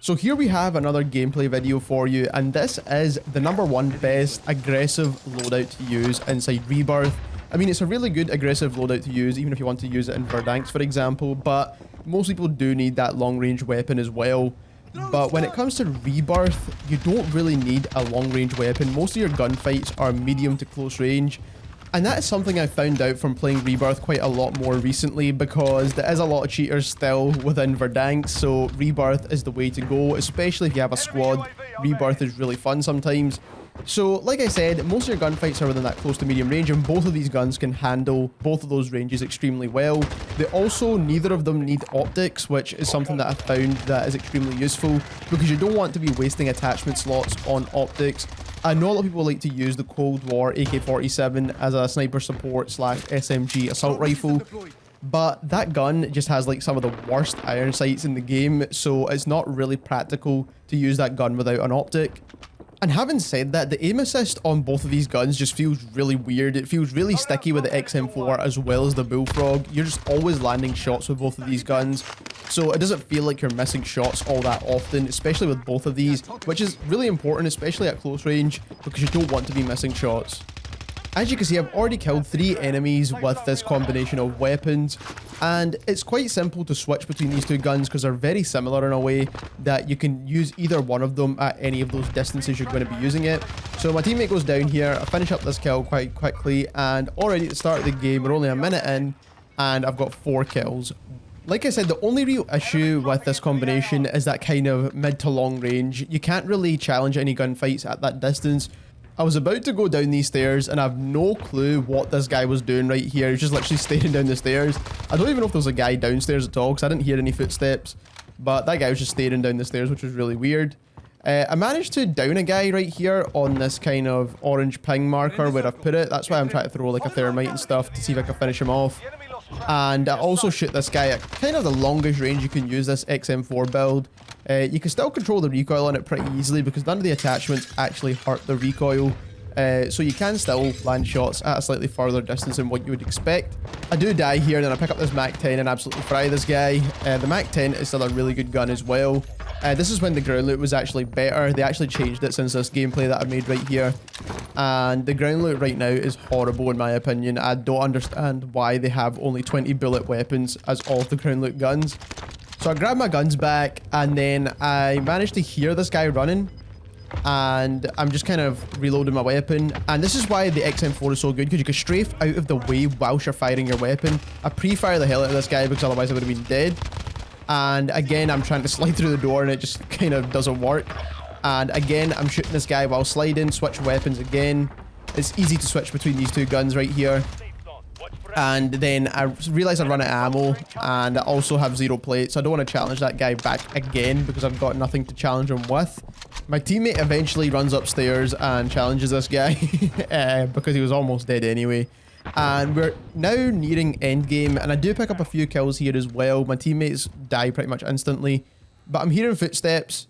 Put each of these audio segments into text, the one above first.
So here we have another gameplay video for you, and this is the #1 best aggressive loadout to use inside Rebirth. I mean, it's a really good aggressive loadout to use, even if you want to use it in Verdansk, for example, but most people do need that long-range weapon as well. But when it comes to Rebirth, you don't really need a long-range weapon. Most of your gunfights are medium to close range. And that is something I found out from playing Rebirth quite a lot more recently, because there is a lot of cheaters still within Verdansk, so Rebirth is the way to go, especially if you have a squad. Rebirth is really fun sometimes. So, like I said, most of your gunfights are within that close to medium range, and both of these guns can handle both of those ranges extremely well. They also, neither of them need optics, which is something that I found that is extremely useful, because you don't want to be wasting attachment slots on optics. I know a lot of people like to use the Cold War AK-47 as a sniper support / SMG assault rifle, but that gun just has like some of the worst iron sights in the game, so it's not really practical to use that gun without an optic. And having said that, the aim assist on both of these guns just feels really weird. It feels really sticky with the XM4 as well as the BULLFROG. You're just always landing shots with both of these guns, so it doesn't feel like you're missing shots all that often, especially with both of these, which is really important, especially at close range, because you don't want to be missing shots. As you can see, I've already killed 3 enemies with this combination of weapons, and it's quite simple to switch between these two guns because they're very similar in a way that you can use either one of them at any of those distances you're going to be using it. So my teammate goes down here, I finish up this kill quite quickly, and already at the start of the game, we're only a minute in, and I've got 4 kills. Like I said, the only real issue with this combination is that kind of mid to long range. You can't really challenge any gunfights at that distance. I was about to go down these stairs and I have no clue what this guy was doing right here. He's just literally staring down the stairs. I don't even know if there was a guy downstairs at all because I didn't hear any footsteps. But that guy was just staring down the stairs, which was really weird. I managed to down a guy right here on this kind of orange ping marker where I've put it. That's why I'm trying to throw like a thermite and stuff to see if I can finish him off. And I also shoot this guy at kind of the longest range you can use this XM4 build. You can still control the recoil on it pretty easily because none of the attachments actually hurt the recoil. So you can still land shots at a slightly further distance than what you would expect. I do die here, and then I pick up this MAC-10 and absolutely fry this guy. The MAC-10 is still a really good gun as well. This is when the ground loot was actually better. They actually changed it since this gameplay that I made right here. And the ground loot right now is horrible in my opinion. I don't understand why they have only 20 bullet weapons as all of the ground loot guns. So I grabbed my guns back, and then I managed to hear this guy running, and I'm just kind of reloading my weapon. And this is why the XM4 is so good, because you can strafe out of the way whilst you're firing your weapon. I pre-fire the hell out of this guy because otherwise I would have been dead. And again, I'm trying to slide through the door and it just kind of doesn't work. And again, I'm shooting this guy while sliding, switch weapons again. It's easy to switch between these two guns right here. And then I realized I run out of ammo, and I also have 0 plates, so I don't want to challenge that guy back again because I've got nothing to challenge him with. My teammate eventually runs upstairs and challenges this guy because he was almost dead anyway. And we're now nearing endgame, and I do pick up a few kills here as well. My teammates die pretty much instantly, but I'm hearing footsteps.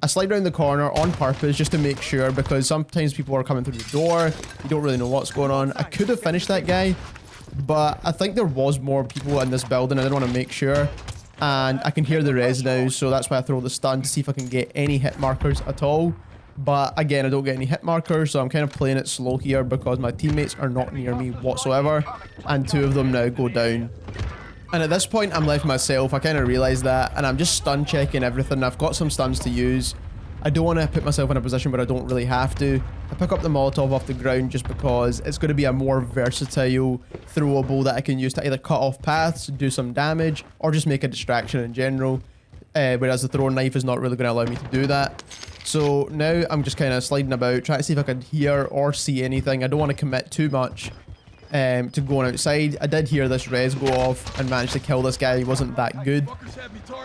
I slide around the corner on purpose just to make sure, because sometimes people are coming through the door. You don't really know what's going on. I could have finished that guy, but I think there was more people in this building. I didn't want to make sure. And I can hear the res now, so that's why I throw the stun to see if I can get any hit markers at all. But again, I don't get any hit markers, so I'm kind of playing it slow here because my teammates are not near me whatsoever. And 2 of them now go down. And at this point, I'm left myself. I kind of realized that, and I'm just stun checking everything. I've got some stuns to use. I don't want to put myself in a position where I don't really have to. I pick up the Molotov off the ground just because it's going to be a more versatile throwable that I can use to either cut off paths, do some damage, or just make a distraction in general. Whereas the throwing knife is not really going to allow me to do that. So now I'm just kind of sliding about, trying to see if I can hear or see anything. I don't want to commit too much to going outside. I did hear this res go off and managed to kill this guy. He wasn't that good,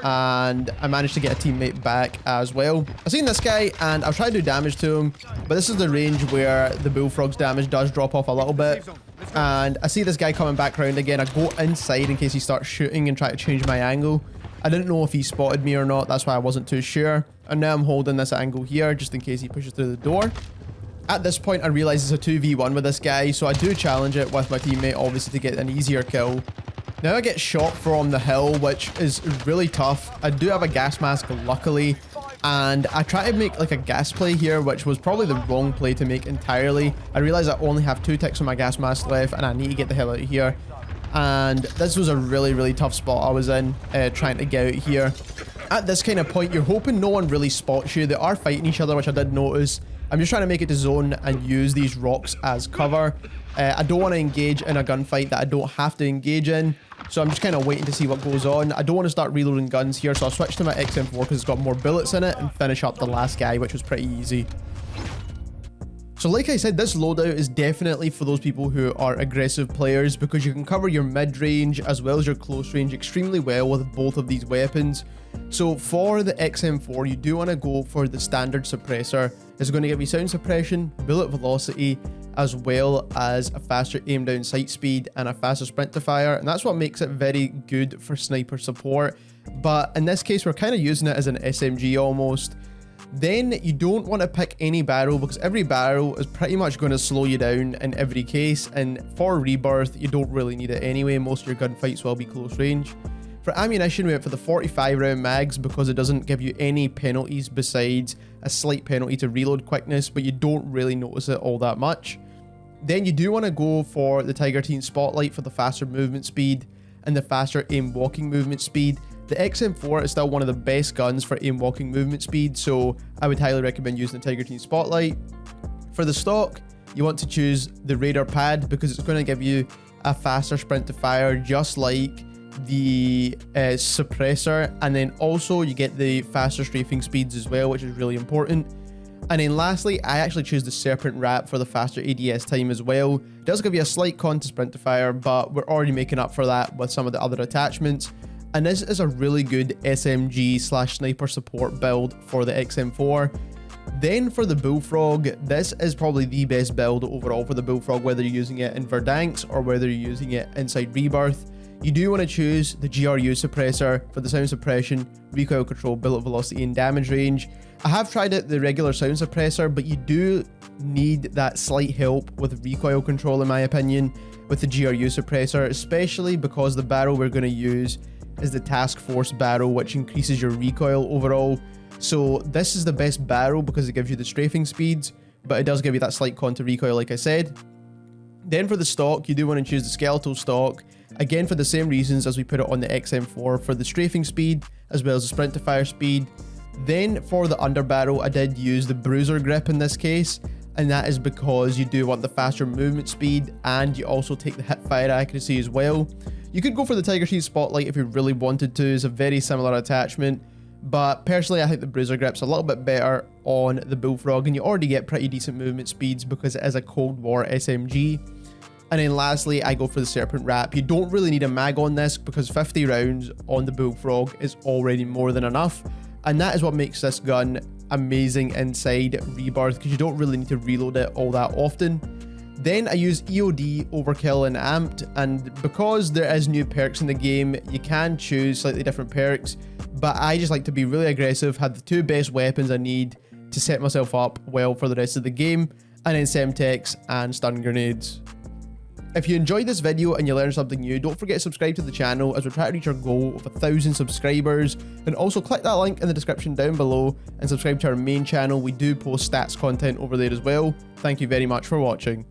and I managed to get a teammate back as well. I seen this guy and I've tried to do damage to him, but this is the range where the BULLFROG's damage does drop off a little bit. And I see this guy coming back around again. I go inside in case he starts shooting and try to change my angle. I didn't know if he spotted me or not, that's why I wasn't too sure. And now I'm holding this angle here just in case he pushes through the door. At this point, I realize it's a 2v1 with this guy, so I do challenge it with my teammate, obviously, to get an easier kill. Now I get shot from the hill, which is really tough. I do have a gas mask, luckily, And I tried to make like a gas play here, which was probably the wrong play to make entirely. I realized I only have 2 ticks on my gas mask left and I need to get the hell out of here. And this was a really tough spot I was in, trying to get out here. At this kind of point, you're hoping no one really spots you. They are fighting each other, which I did notice. I'm just trying to make it to zone and use these rocks as cover. I don't want to engage in a gunfight that I don't have to engage in. So I'm just kind of waiting to see what goes on. I don't want to start reloading guns here, so I'll switch to my XM4 because it's got more bullets in it and finish up the last guy, which was pretty easy. So like I said, this loadout is definitely for those people who are aggressive players because you can cover your mid-range as well as your close range extremely well with both of these weapons. So for the XM4, you do want to go for the standard suppressor. It's going to give you sound suppression, bullet velocity, as well as a faster aim down sight speed and a faster sprint to fire, and that's what makes it very good for sniper support. But in this case, we're kind of using it as an SMG almost. Then you don't want to pick any barrel because every barrel is pretty much going to slow you down in every case, and for rebirth you don't really need it anyway. Most of your gunfights will be close range. For ammunition, we went for the 45 round mags because it doesn't give you any penalties besides a slight penalty to reload quickness, but you don't really notice it all that much. Then you do want to go for the Tiger Team Spotlight for the faster movement speed and the faster aim walking movement speed. The XM4 is still one of the best guns for aim walking movement speed, so I would highly recommend using the Tiger Team Spotlight. For the stock, you want to choose the Radar Pad because it's going to give you a faster sprint to fire just like the suppressor, and then also you get the faster strafing speeds as well, which is really important. And then lastly, I actually choose the Serpent Wrap for the faster ADS time as well. It does give you a slight con to sprint to fire, but we're already making up for that with some of the other attachments. And this is a really good SMG/sniper support build for the XM4. Then for the Bullfrog, this is probably the best build overall for the Bullfrog, whether you're using it in Verdansk or whether you're using it inside Rebirth. You do want to choose the GRU suppressor for the sound suppression, recoil control, bullet velocity, and damage range. I have tried it the regular sound suppressor, but you do need that slight help with recoil control in my opinion with the GRU suppressor, especially because the barrel we're going to use is the Task Force barrel, which increases your recoil overall. So this is the best barrel because it gives you the strafing speeds, but it does give you that slight con to recoil like I said. Then for the stock, you do want to choose the skeletal stock, again for the same reasons as we put it on the XM4 for the strafing speed as well as the sprint to fire speed. Then for the underbarrel, I did use the bruiser grip in this case, and that is because you do want the faster movement speed and you also take the hip fire accuracy as well. You could go for the Tiger Team Spotlight if you really wanted to. It's a very similar attachment, but personally I think the bruiser grip's a little bit better on the Bullfrog, and you already get pretty decent movement speeds because it is a Cold War SMG. And then lastly, I go for the Serpent Wrap. You don't really need a mag on this because 50 rounds on the Bullfrog is already more than enough. And that is what makes this gun amazing inside Rebirth because you don't really need to reload it all that often. Then I use EOD, Overkill, and Amped, and because there is new perks in the game, you can choose slightly different perks, but I just like to be really aggressive, have the 2 best weapons I need to set myself up well for the rest of the game, and then Semtex and stun grenades. If you enjoyed this video and you learned something new, don't forget to subscribe to the channel as we're trying to reach our goal of 1,000 subscribers, and also click that link in the description down below and subscribe to our main channel. We do post stats content over there as well. Thank you very much for watching.